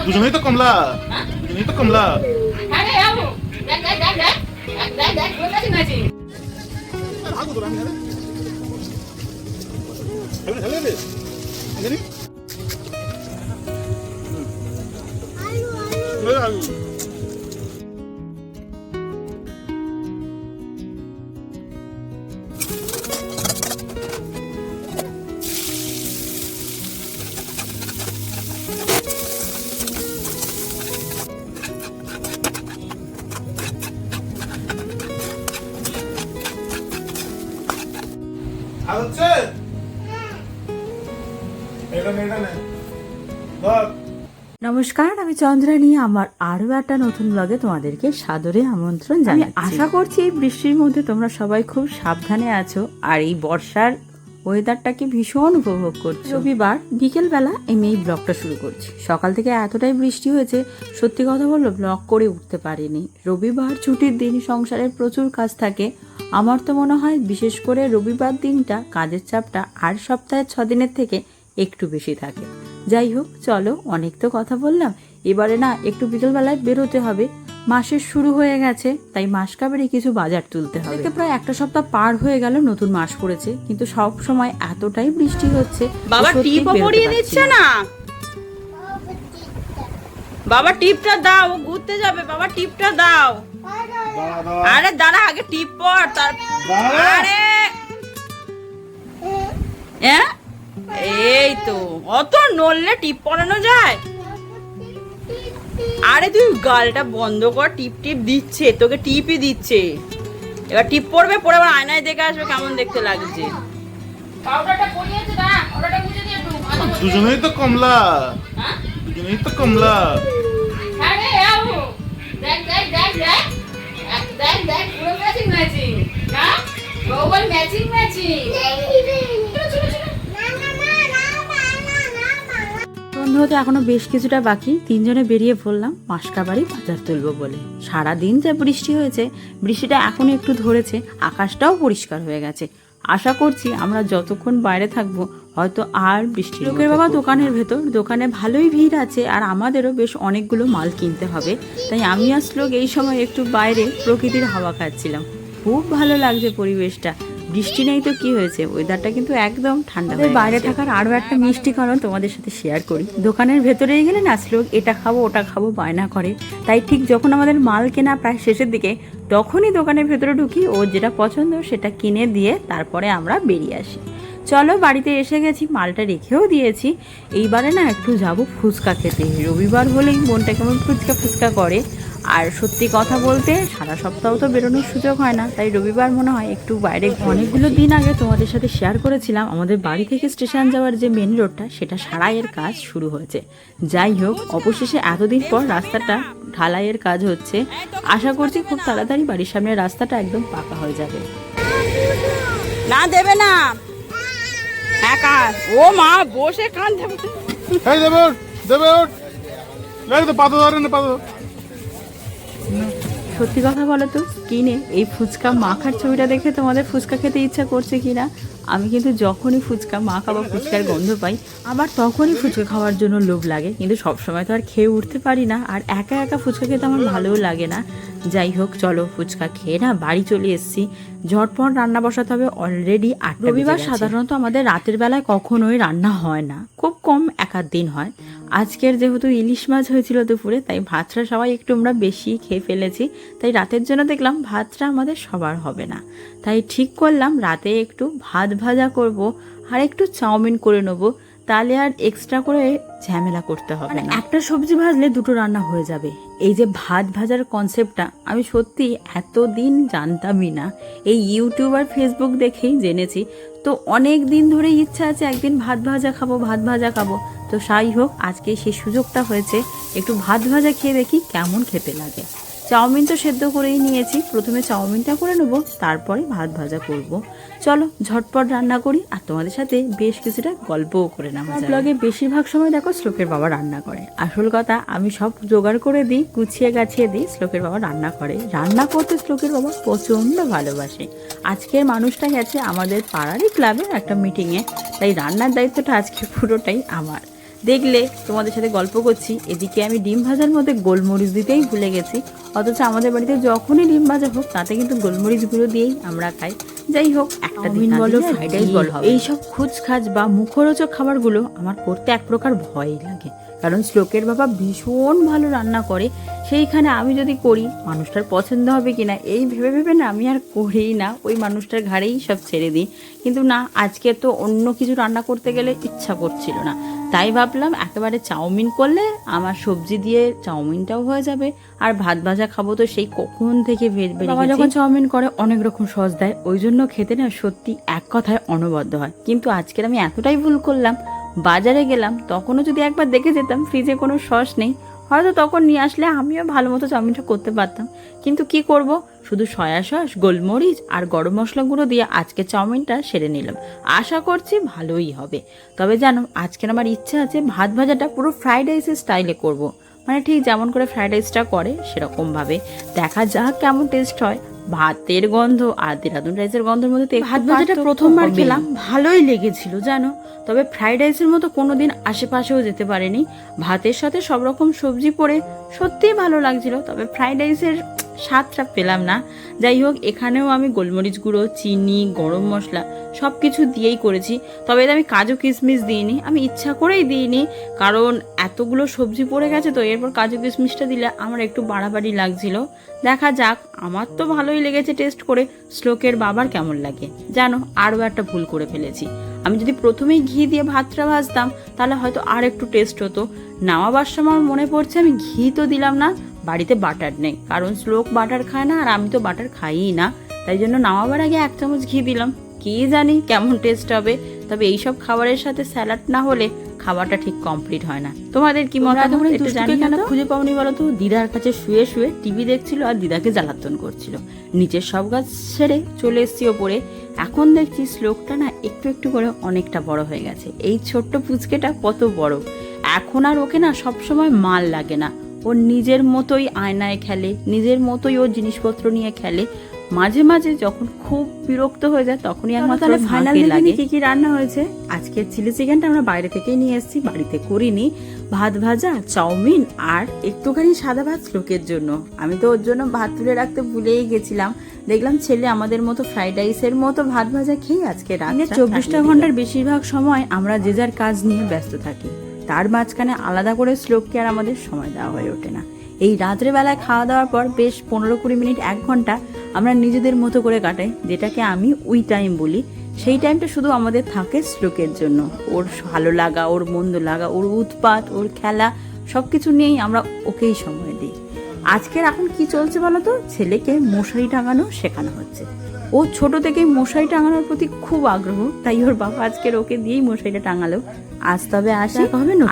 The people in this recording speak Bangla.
দুজনেই তো কমলা, দুজনেই তো কমলা। আরে আও দেখ দেখ দেখ দেখ দেখ দেখ কোন কাছে নাচি আগো তো আমি আরে খেলে খেলে এখানে আলু হচ্ছে এটা নে ধর। নমস্কার, আমি চন্দ্রানী। আমার আরও একটা নতুন ব্লগে তোমাদেরকে সাদরে আমন্ত্রণ জানাচ্ছি। আশা করছি এই বৃষ্টির মধ্যে তোমরা সবাই খুব সাবধানে আছো আর এই বর্ষার ওয়েদারটাকে ভীষণ উপভোগ করছো। রবিবার বিকেলবেলা আমি এই ব্লগটা শুরু করছি। সকাল থেকে এতটাই বৃষ্টি হয়েছে, সত্যি কথা বললো ব্লগ করে উঠতে পারিনি। রবিবার ছুটির দিন, সংসারের প্রচুর কাজ থাকে। আমার তো মনে হয় বিশেষ করে রবিবার দিনটা কাজের চাপটা আর সপ্তাহের 6 দিনের থেকে একটু বেশি থাকে। যাই হোক, চলো, অনেক তো কথা বললাম। এবারে না একটু বিকেলবেলায় বেরোতে হবে। মাসের শুরু হয়ে গেছে, তাই মাস কাবারই কিছু বাজার তুলতে হবে। প্রায় একটা সপ্তাহ পার হয়ে গেল, নতুন মাস পড়েছে, কিন্তু সব সময় এতটাই বৃষ্টি হচ্ছে। বাবা টিপও পরিয়ে দিচ্ছে না। বাবা টিপটা দাও, ও ঘুরতে যাবে। বাবা টিপটা দাও। আরে দাঁড়া, আগে টিপ পর তার। আরে হ্যাঁ, এই তো অত নড়লে টিপ পরানো যায়? আরে তুই গালটা বন্ধ কর। টিপ টিপ দিচ্ছে তোকে, টিপই দিচ্ছে। এবার টিপ পরবে, পরে আবার আয়নায় দেখে আসবে কেমন দেখতে লাগছে। পাউডারটা পরিয়েছে, দাঁড়া, পাউডারটা মুছে দিয়ে একটু। দুজনেই তো কমলা, হ্যাঁ দুজনেই তো কমলা। আরে আও দেখ দেখ দেখ দেখ দেখ দেখ পুরো ম্যাচিং ম্যাচিং। হ্যাঁ ওভার ম্যাচিং ম্যাচিং। সন্ধ্যা হতে এখনো বেশ কিছুটা বাকি। তিনজনে বেরিয়ে পড়লাম মাসকাবাড়ি বাজার তুলবো বলে। সারাদিন যা বৃষ্টি হয়েছে, বৃষ্টিটা এখনো একটু ধরেছে, আকাশটাও পরিষ্কার হয়ে গেছে। আশা করছি আমরা যতক্ষণ বাইরে থাকবো হয়তো আর বৃষ্টি। লোকের বাবা দোকানের ভেতর, দোকানে ভালোই ভিড় আছে আর আমাদেরও বেশ অনেকগুলো মাল কিনতে হবে। তাই আমি আর শ্লোক এই সময় একটু বাইরে প্রকৃতির হাওয়া খাচ্ছিলাম। খুব ভালো লাগছে পরিবেশটা। বৃষ্টি নেই তো কি হয়েছে, ওয়েদারটা কিন্তু একদম ঠান্ডা। বাইরে থাকার আরো একটা মিষ্টি কারণ তোমাদের সাথে শেয়ার করি। দোকানের ভেতরেই গেলে না শ্লোক এটা খাবো ওটা খাবো বায়না করে। তাই ঠিক যখন আমাদের মাল কেনা প্রায় শেষের দিকে, তখনই দোকানের ভেতরে ঢুকি, ও যেটা পছন্দ সেটা কিনে দিয়ে তারপরে আমরা বেরিয়ে আসি। চলো, বাড়িতে এসে গেছি, মালটা রেখেও দিয়েছি। এইবারে না একটু যাব ফুচকা খেতে। রবিবার হলেই মনটা কেমন ফুচকা ফুচকা করে। আর সত্যি কথা বলতে সারা সপ্তাহ তো বেরোনোর সুযোগ হয় না, তাই রবিবার মনে হয় একটু বাইরে। অনেকগুলো দিন আগে তোমাদের সাথে শেয়ার করেছিলাম আমাদের বাড়ি থেকে স্টেশন যাওয়ার যে মেন রোডটা, সেটা সারাইয়ের কাজ শুরু হয়েছে। যাই হোক, অবশেষে এতদিন পর রাস্তাটা ঢালাইয়ের কাজ হচ্ছে। আশা করছি খুব তাড়াতাড়ি বাড়ির সামনে রাস্তাটা একদম পাকা হয়ে যাবে। না দেবে না একা। ও মা বসে কাঁদতে। এই দেবে ওঠ, দেবে ওঠ। এই তো পাতা ধরে না, পাতা। সত্যি কথা বলো তো, কিনে এই ফুচকা মাখার ছবিটা দেখে তোমাদের ফুচকা খেতে ইচ্ছা করছে কিনা? আমি কিন্তু যখনই ফুচকা মাখা বা ফুচকার গন্ধ পাই, আবার তখনই ফুচকা খাওয়ার জন্য লোভ লাগে। কিন্তু সবসময় তো আর খেয়ে উঠতে পারি না, আর একা একা ফুচকা খেতে আমার ভালোও লাগে না। যাই হোক, চলো ফুচকা খেয়ে না বাড়ি চলে এসেছি। ঝটপট রান্না বসাতে হবে। অলরেডি 8 রবিবার সাধারণত আমাদের রাতের বেলায় কখনোই রান্না হয় না, খুব কম এক আধ দিন হয়। আজকের যেহেতু ইলিশ মাছ হয়েছিল দুপুরে, তাই ভাতটা সবাই একটু আমরা বেশি খেয়ে ফেলেছি। তাই রাতের জন্য দেখলাম ভাতটা আমাদের সবার হবে না, তাই ঠিক করলাম রাতে একটু ভাত ভাজা করব আর একটু চাউমিন করে নেবো। তাহলে আর এক্সট্রা করে ঝামেলা করতে হবে না। একটা সবজি ভাজলে দুটো রান্না হয়ে যাবে। এই যে ভাত ভাজার কনসেপ্টটা আমি সত্যি এতদিন জানতামই না, এই ইউটিউব আর ফেসবুক দেখেই জেনেছি। তো অনেক দিন ধরেই ইচ্ছা আছে একদিন ভাত ভাজা খাবো, ভাত ভাজা খাবো। তো যাই হোক, আজকে সেই সুযোগটা হয়েছে। একটু ভাত ভাজা খেয়ে দেখি কেমন খেতে লাগে। চাউমিন তো সেদ্ধ করেই নিয়েছি, প্রথমে চাউমিনটা করে নেবো, তারপরে ভাত ভাজা করব। চলো ঝটপট রান্না করি আর তোমাদের সাথে বেশ কিছুটা গল্পও করে নেওয়া যায়। ব্লগে বেশিরভাগ সময় দেখো শ্লোকের বাবা রান্না করে। আসল কথা, আমি সব জোগাড় করে দিই, গুছিয়ে গাছিয়ে দিই, শ্লোকের বাবা রান্না করে। রান্না করতে শ্লোকের বাবা প্রচণ্ড ভালোবাসে। আজকের মানুষটা গেছে আমাদের পাড়ারই ক্লাবের একটা মিটিংয়ে, তাই রান্নার দায়িত্বটা আজকে পুরোটাই আমার। দেখলে তোমাদের সাথে গল্প করছি, এদিকে আমি ডিম ভাজার মধ্যে গোলমরিচ দিতেই ভুলে গেছি। অথচ আমাদের বাড়িতে যখনই ডিম ভাজা হোক তাতে কিন্তু গোলমরিচ গুঁড়ো দিয়েই আমরা খাই। যাই হোক, একটা দিন বলো ফ্রাইড রাইস বলো, এইসব খুচখাচ বা মুখরোচক খাবারগুলো আমার করতে এক প্রকার ভয়ই লাগে, কারণ শ্লোকের বাবা ভীষণ ভালো রান্না করে। সেইখানে আমি যদি করি মানুষটার পছন্দ হবে কিনা এই ভেবে ভেবে না আমি আর করিই না, ওই মানুষটার ঘাড়েই সব ছেড়ে দিই। কিন্তু না, আজকে তো অন্য কিছু রান্না করতে গেলে ইচ্ছা করছিল না, তাই ভাবলাম একেবারে চাউমিন করলে আমার সবজি দিয়ে চাউমিনটাও হয়ে যাবে, আর ভাত ভাজা খাবো তো সেই কখন থেকে বাবা যখন চাউমিন করে অনেক রকম সস দেয়, ওই জন্য খেতে না সত্যি এক কথায় অনবদ্য হয়। কিন্তু আজকের আমি এতটাই ভুল করলাম, বাজারে গেলাম তখনও যদি একবার দেখে যেতাম ফ্রিজে কোনো সস নেই, হয়তো তখন নিয়ে আসলে আমিও ভালো মতো চাউমিনটা করতে পারতাম। কিন্তু কি করব, শুধু সয়া সস, গোলমরিচ আর গরম মশলা গুঁড়ো দিয়ে আজকে চাউমিনটা সেরে নিলাম। আশা করছি ভালোই হবে। তবে জানো, আজকের আমার ইচ্ছা আছে ভাত ভাজাটা পুরো ফ্রাইড রাইসের স্টাইলে করব, মানে ঠিক যেমন করে ফ্রাইড রাইসটা করে সেরকম ভাবে। দেখা যাক কেমন টেস্ট হয়। ভাতের গন্ধ আর দেরাদুন রাইসের গন্ধের মধ্যে ভাত ভাজাটা প্রথমবার খেলাম, ভালোই লেগেছিল জানো। তবে ফ্রাইড রাইসের মতো কোনোদিন আশেপাশেও যেতে পারেনি। ভাতের সাথে সব রকম সবজি পড়ে সত্যিই ভালো লাগছিল, তবে ফ্রাইড রাইসের স্বাদটা পেলাম না। যাই হোক, এখানেও আমি গোলমরিচ গুঁড়ো, চিনি, গরম মশলা সব কিছু দিয়েই করেছি। তবে এতে আমি কাজু কিশমিশ দিইনি, আমি ইচ্ছা করেই দিইনি, কারণ এতগুলো সবজি পড়ে গেছে তো এরপর কাজু কিশমিশটা দিলে আমার একটু বাড়াবাড়ি লাগছিল। দেখা যাক, আমার তো ভালোই লেগেছে টেস্ট করে, শ্লোকের বাবার কেমন লাগে। জানো, আরও একটা ভুল করে ফেলেছি, আমি যদি প্রথমেই ঘি দিয়ে ভাতটা ভাজতাম তাহলে হয়তো আর একটু টেস্ট হতো। নামাবার সময় আমার মনে পড়ছে আমি ঘি তো দিলাম না, বাড়িতে বাটার নেই, কারণ শ্লোক বাটার খায় না আর আমি তো বাটার খাইই না, তাই জন্য নামাবার আগে 1 চামচ ঘি দিলাম। কি জানি কেমন টেস্ট হবে। তবে এইসব খাবারের সাথে স্যালাড না হলে খাবারটা ঠিক কমপ্লিট হয় না। তোমাদের কি মনে হয় একটু জানি কেন খুঁজে পাওনি বলো তো? দিদার কাছে শুয়ে শুয়ে টিভি দেখছিল আর দিদাকে জ্বালাতন করছিল। নিচের সব গাছ ছেড়ে চলে এসছি ওপরে। এখন দেখছি শ্লোকটা না একটু একটু করে অনেকটা বড় হয়ে গেছে। এই ছোট্ট পুচকেটা কত বড়, এখন আর ওকে না সবসময় মাল লাগে না, ওর নিজের মতোই আয়নায় খেলে, নিজের মতোই ওর জিনিসপত্র নিয়ে খেলে। মাঝে মাঝে যখন খুব বিরক্ত হয়ে যায় তখনই একমাত্র ফাইনাল লাগে। কি কি রান্না হয়েছে আজকে? চিলি চিকেনটা আমরা বাইরে থেকেই নিয়ে এসেছি, বাড়িতে করিনি। ভাত ভাজা, চাউমিন আর একটুখানি সাদা ভাত শ্লোকের জন্য। আমি তো ওর জন্য ভাত তুলে রাখতে ভুলেই গেছিলাম। দেখলাম ছেলে আমাদের মতো ফ্রাইড রাইসের মতো ভাত ভাজা খেয়ে আজকে রাতে 24টা ঘন্টার বেশিরভাগ সময় আমরা যে যার কাজ নিয়ে ব্যস্ত থাকি, তার মাঝখানে আলাদা করে শ্লোককে আর আমাদের সময় দেওয়া হয়ে ওঠে না। এই রাত্রেবেলায় খাওয়া দাওয়ার পর বেশ 15-20 মিনিট 1 ঘন্টা আমরা নিজেদের মতো করে কাটাই, যেটাকে আমি উই টাইম বলি। সেই টাইমটা শুধু আমাদের থাকে শ্লোকের জন্য। ওর ভালো লাগা, ওর মন্দ লাগা, ওর উৎপাত, ওর খেলা সবকিছু নিয়েই আমরা ওকেই সময় দিই। আজকের এখন কি চলছে বলো তো? ছেলেকে মশারি টাঙানো শেখানো হচ্ছে। ও ছোট থেকেই মশারি টাঙানোর প্রতি খুব আগ্রহ, তাই ওর বাবা আজকের ওকে দিয়েই মশারিটা টাঙালো। আজ তবে আসা হবে না।